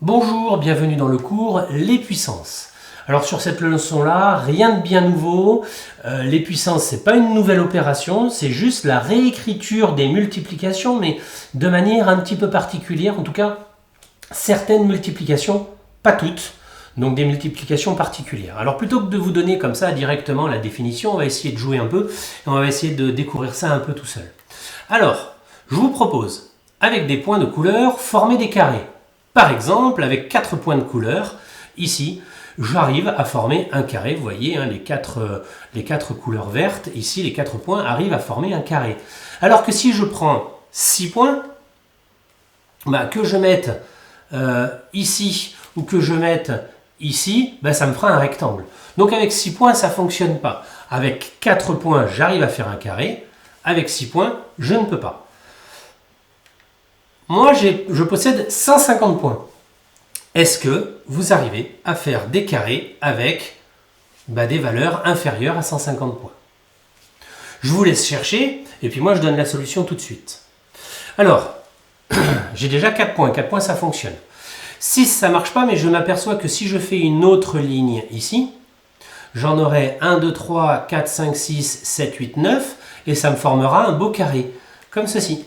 Bonjour, bienvenue dans le cours Les puissances. Alors sur cette leçon-là, rien de bien nouveau. Les puissances, c'est pas une nouvelle opération, c'est juste la réécriture des multiplications, mais de manière un petit peu particulière. En tout cas, certaines multiplications, pas toutes. Donc des multiplications particulières. Alors plutôt que de vous donner comme ça directement la définition, on va essayer de jouer un peu et on va essayer de découvrir ça un peu tout seul. Alors, je vous propose, avec des points de couleur, former des carrés. Par exemple, avec 4 points de couleur, ici, j'arrive à former un carré. Vous voyez, les quatre couleurs vertes, ici, les 4 points arrivent à former un carré. Alors que si je prends 6 points, que je mette ici ou que je mette ici, ça me fera un rectangle. Donc avec 6 points, ça ne fonctionne pas. Avec 4 points, j'arrive à faire un carré. Avec 6 points, je ne peux pas. Moi, je possède 150 points. Est-ce que vous arrivez à faire des carrés avec des valeurs inférieures à 150 points? Je vous laisse chercher, et puis moi, je donne la solution tout de suite. Alors, j'ai déjà 4 points. 4 points, ça fonctionne. 6, ça ne marche pas, mais je m'aperçois que si je fais une autre ligne ici, j'en aurai 1, 2, 3, 4, 5, 6, 7, 8, 9, et ça me formera un beau carré, comme ceci.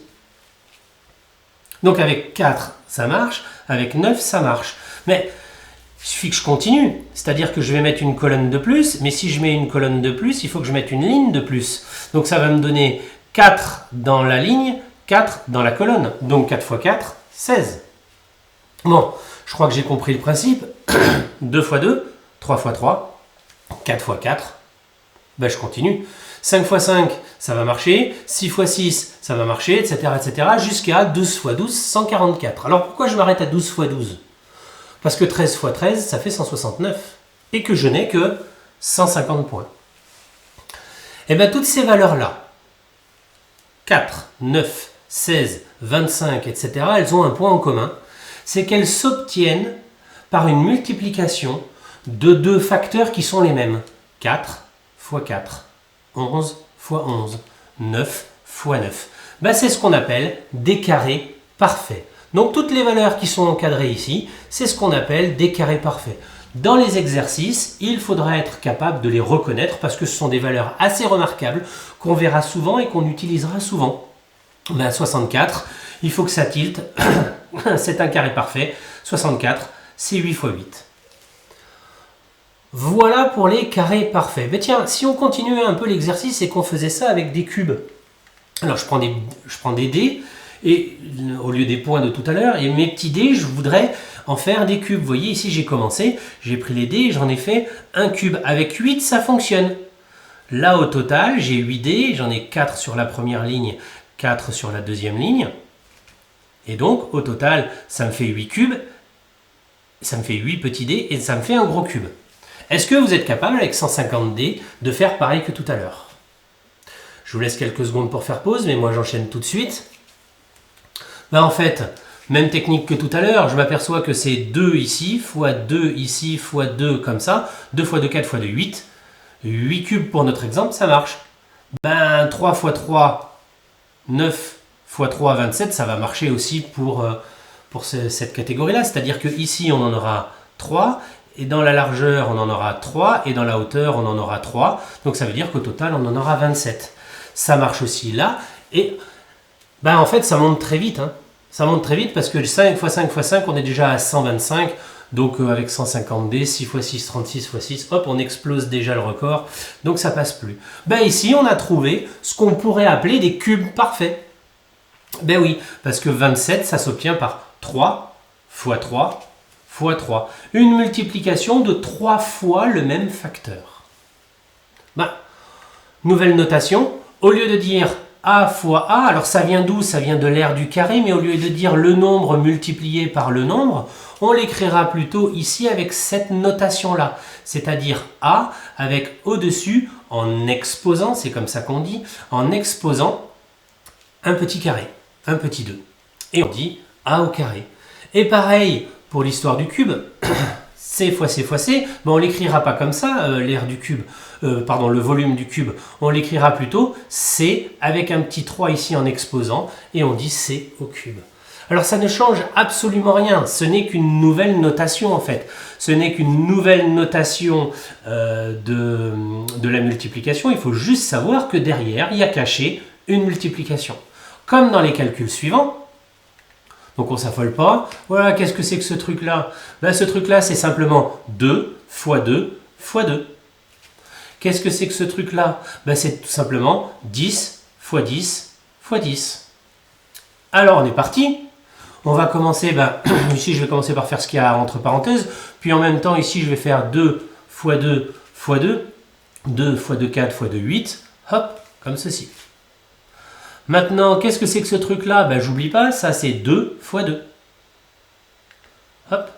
Donc avec 4, ça marche, avec 9, ça marche. Mais il suffit que je continue, c'est-à-dire que je vais mettre une colonne de plus, mais si je mets une colonne de plus, il faut que je mette une ligne de plus. Donc ça va me donner 4 dans la ligne, 4 dans la colonne. Donc 4 x 4, 16. Bon, je crois que j'ai compris le principe. 2 x 2, 3 x 3, 4 x 4, je continue. 5 x 5, ça va marcher. 6 x 6, ça va marcher, etc. jusqu'à 12 x 12, 144. Alors pourquoi je m'arrête à 12 x 12? Parce que 13 x 13, ça fait 169. Et que je n'ai que 150 points. Et bien toutes ces valeurs-là, 4, 9, 16, 25, etc., elles ont un point en commun. C'est qu'elles s'obtiennent par une multiplication de deux facteurs qui sont les mêmes. 4 x 4. 11 x 11, 9 x 9. C'est ce qu'on appelle des carrés parfaits. Donc toutes les valeurs qui sont encadrées ici, c'est ce qu'on appelle des carrés parfaits. Dans les exercices, il faudra être capable de les reconnaître parce que ce sont des valeurs assez remarquables qu'on verra souvent et qu'on utilisera souvent. 64, il faut que ça tilte, c'est un carré parfait. 64, c'est 8 x 8. Voilà pour les carrés parfaits. Mais tiens, si on continuait un peu l'exercice et qu'on faisait ça avec des cubes. Alors je prends des dés, et au lieu des points de tout à l'heure, et mes petits dés, je voudrais en faire des cubes. Vous voyez, ici j'ai commencé, j'ai pris les dés et j'en ai fait un cube. Avec 8, ça fonctionne. Là au total, j'ai 8 dés, j'en ai 4 sur la première ligne, 4 sur la deuxième ligne. Et donc, au total, ça me fait 8 cubes, ça me fait 8 petits dés et ça me fait un gros cube. Est-ce que vous êtes capable, avec 150 dés, de faire pareil que tout à l'heure? Je vous laisse quelques secondes pour faire pause, mais moi j'enchaîne tout de suite. En fait, même technique que tout à l'heure, je m'aperçois que c'est 2 ici, fois 2 ici, fois 2 comme ça, 2 fois 2, 4 fois 2, 8. 8 cubes pour notre exemple, ça marche. 3 fois 3, 9 fois 3, 27, ça va marcher aussi pour cette catégorie-là. C'est-à-dire qu'ici, on en aura 3, et dans la largeur, on en aura 3, et dans la hauteur, on en aura 3. Donc ça veut dire qu'au total, on en aura 27. Ça marche aussi là, et en fait, ça monte très vite. Ça monte très vite parce que 5 x 5 x 5, on est déjà à 125. Donc avec 150 dés, 6 x 6, 36 x 6, hop, on explose déjà le record. Donc ça passe plus. Ici, on a trouvé ce qu'on pourrait appeler des cubes parfaits. Oui, parce que 27, ça s'obtient par 3 x 3 x 3. Une multiplication de 3 fois le même facteur. Nouvelle notation, au lieu de dire A fois A, alors ça vient d'où? Ça vient de l'aire du carré, mais au lieu de dire le nombre multiplié par le nombre, on l'écrira plutôt ici avec cette notation-là. C'est-à-dire A avec au-dessus, en exposant, c'est comme ça qu'on dit, en exposant un petit carré, un petit 2. Et on dit A au carré. Et pareil pour l'histoire du cube, C fois C fois C, on ne l'écrira pas comme ça, l'aire du cube, le volume du cube, on l'écrira plutôt C avec un petit 3 ici en exposant, et on dit C au cube. Alors ça ne change absolument rien, ce n'est qu'une nouvelle notation en fait. Ce n'est qu'une nouvelle notation de la multiplication. Il faut juste savoir que derrière, il y a caché une multiplication. Comme dans les calculs suivants. Donc on ne s'affole pas. Voilà, qu'est-ce que c'est que ce truc-là? Ben, ce truc-là, c'est simplement 2 fois 2 fois 2. Qu'est-ce que c'est que ce truc-là? Ben, c'est tout simplement 10 fois 10 fois 10. Alors on est parti. On va commencer, ici je vais commencer par faire ce qu'il y a entre parenthèses, puis en même temps ici je vais faire 2 fois 2 fois 2, 2 fois 2, 4 fois 2, 8, hop, comme ceci. Maintenant, qu'est-ce que c'est que ce truc-là? J'oublie pas, ça c'est 2 fois 2. Hop,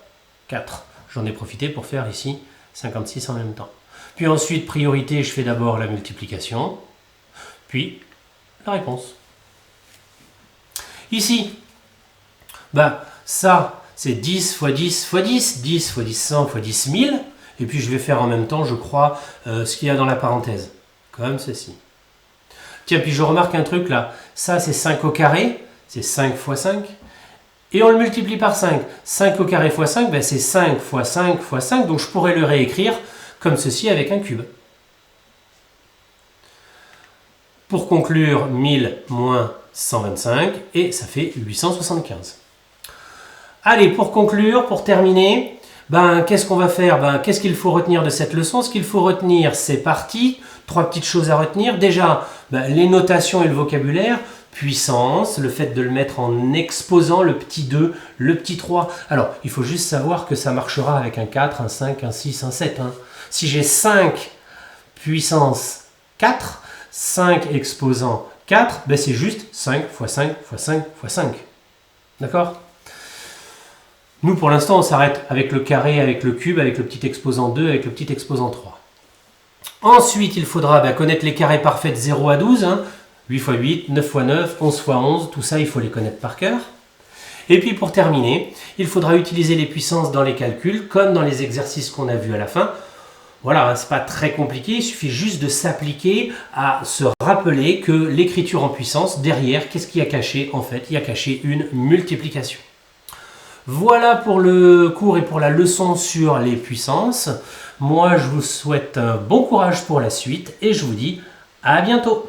4. J'en ai profité pour faire ici 56 en même temps. Puis ensuite, priorité, je fais d'abord la multiplication, puis la réponse. Ici, ça, c'est 10 fois 10 fois 10, 10 fois 10, 100 fois 10, 1000. Et puis je vais faire en même temps, je crois, ce qu'il y a dans la parenthèse. Comme ceci. Tiens, puis je remarque un truc là. Ça, c'est 5 au carré, c'est 5 fois 5. Et on le multiplie par 5. 5 au carré fois 5, c'est 5 fois 5 fois 5. Donc je pourrais le réécrire comme ceci avec un cube. Pour conclure, 1000 moins 125, et ça fait 875. Allez, pour conclure, pour terminer, qu'est-ce qu'on va faire? Qu'est-ce qu'il faut retenir de cette leçon? Ce qu'il faut retenir, c'est parti. 3 petites choses à retenir. Déjà, les notations et le vocabulaire. Puissance, le fait de le mettre en exposant le petit 2, le petit 3. Alors, il faut juste savoir que ça marchera avec un 4, un 5, un 6, un 7. Si j'ai 5 puissance 4, 5 exposant 4, c'est juste 5 fois 5 fois 5 fois 5. D'accord? Nous, pour l'instant, on s'arrête avec le carré, avec le cube, avec le petit exposant 2, avec le petit exposant 3. Ensuite, il faudra connaître les carrés parfaits de 0 à 12. 8 fois 8, 9 fois 9, 11 fois 11. Tout ça, il faut les connaître par cœur. Et puis, pour terminer, il faudra utiliser les puissances dans les calculs, comme dans les exercices qu'on a vus à la fin. Voilà, c'est pas très compliqué. Il suffit juste de s'appliquer à se rappeler que l'écriture en puissance, derrière, qu'est-ce qu'il y a caché? En fait, il y a caché une multiplication. Voilà pour le cours et pour la leçon sur les puissances. Moi, je vous souhaite un bon courage pour la suite et je vous dis à bientôt.